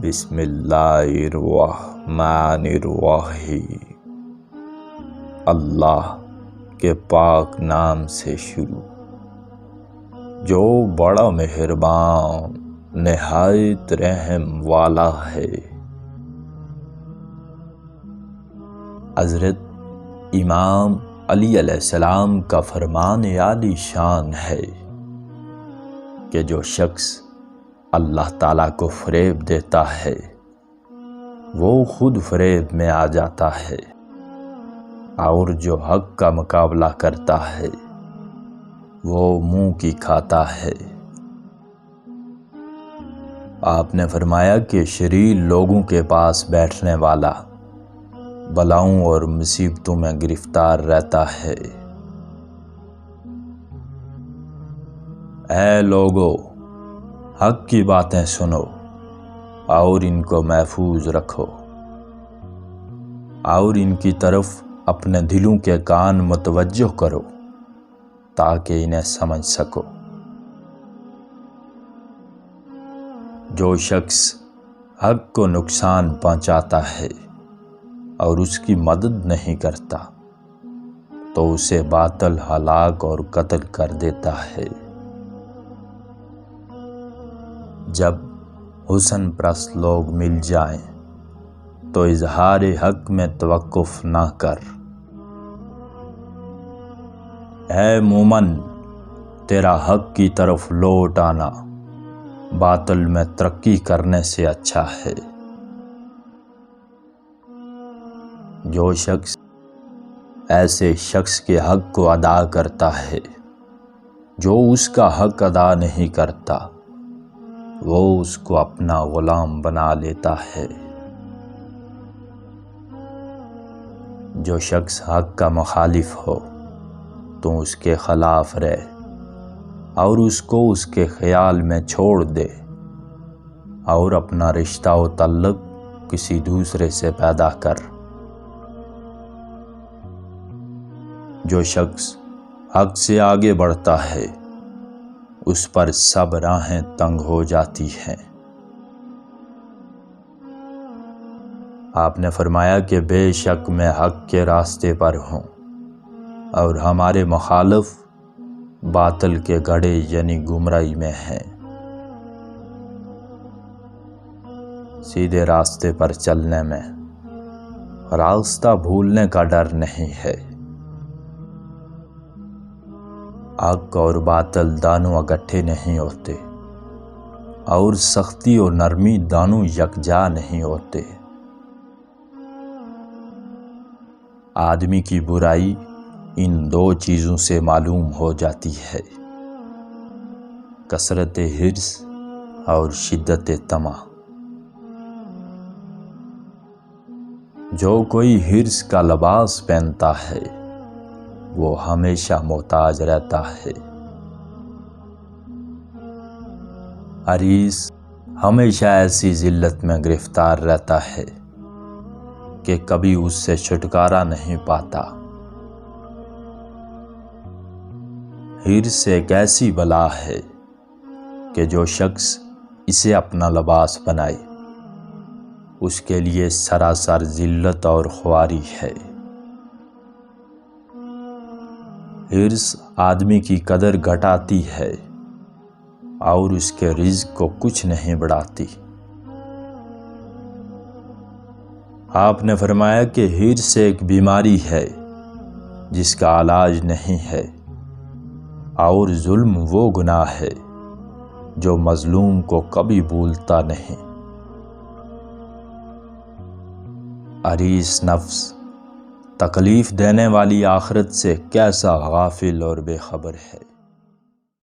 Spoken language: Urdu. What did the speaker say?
بسم اللہ الرحمن الرحیم۔ اللہ کے پاک نام سے شروع جو بڑا مہربان نہایت رحم والا ہے۔ حضرت امام علی علیہ السلام کا فرمان عالی شان ہے کہ جو شخص اللہ تعالیٰ کو فریب دیتا ہے وہ خود فریب میں آ جاتا ہے، اور جو حق کا مقابلہ کرتا ہے وہ منہ کی کھاتا ہے۔ آپ نے فرمایا کہ شریر لوگوں کے پاس بیٹھنے والا بلاؤں اور مصیبتوں میں گرفتار رہتا ہے۔ اے لوگو، حق کی باتیں سنو اور ان کو محفوظ رکھو، اور ان کی طرف اپنے دلوں کے کان متوجہ کرو تاکہ انہیں سمجھ سکو۔ جو شخص حق کو نقصان پہنچاتا ہے اور اس کی مدد نہیں کرتا تو اسے باطل ہلاک اور قتل کر دیتا ہے۔ جب حسن پرست لوگ مل جائیں تو اظہار حق میں توقف نہ کر۔ اے مومن، تیرا حق کی طرف لوٹ آنا باطل میں ترقی کرنے سے اچھا ہے۔ جو شخص ایسے شخص کے حق کو ادا کرتا ہے جو اس کا حق ادا نہیں کرتا، وہ اس کو اپنا غلام بنا لیتا ہے۔ جو شخص حق کا مخالف ہو تو اس کے خلاف رہ اور اس کو اس کے خیال میں چھوڑ دے، اور اپنا رشتہ و تعلق کسی دوسرے سے پیدا کر۔ جو شخص حق سے آگے بڑھتا ہے اس پر سب راہیں تنگ ہو جاتی ہیں۔ آپ نے فرمایا کہ بے شک میں حق کے راستے پر ہوں اور ہمارے مخالف باطل کے گڑھے یعنی گمراہی میں ہیں۔ سیدھے راستے پر چلنے میں راستہ بھولنے کا ڈر نہیں ہے۔ حق اور باطل دونوں اکٹھے نہیں ہوتے، اور سختی اور نرمی دونوں یکجا نہیں ہوتے۔ آدمی کی برائی ان دو چیزوں سے معلوم ہو جاتی ہے: کثرت حرص اور شدت طمع۔ جو کوئی حرص کا لباس پہنتا ہے وہ ہمیشہ محتاج رہتا ہے۔ حریص ہمیشہ ایسی ذلت میں گرفتار رہتا ہے کہ کبھی اس سے چھٹکارا نہیں پاتا۔ حرص ایک ایسی بلا ہے کہ جو شخص اسے اپنا لباس بنائے اس کے لیے سراسر ذلت اور خواری ہے۔ حرص آدمی کی قدر گھٹاتی ہے اور اس کے رزق کو کچھ نہیں بڑھاتی۔ آپ نے فرمایا کہ حرص ایک بیماری ہے جس کا علاج نہیں ہے، اور ظلم وہ گناہ ہے جو مظلوم کو کبھی بھولتا نہیں۔ حریص نفس تکلیف دینے والی آخرت سے کیسا غافل اور بے خبر ہے۔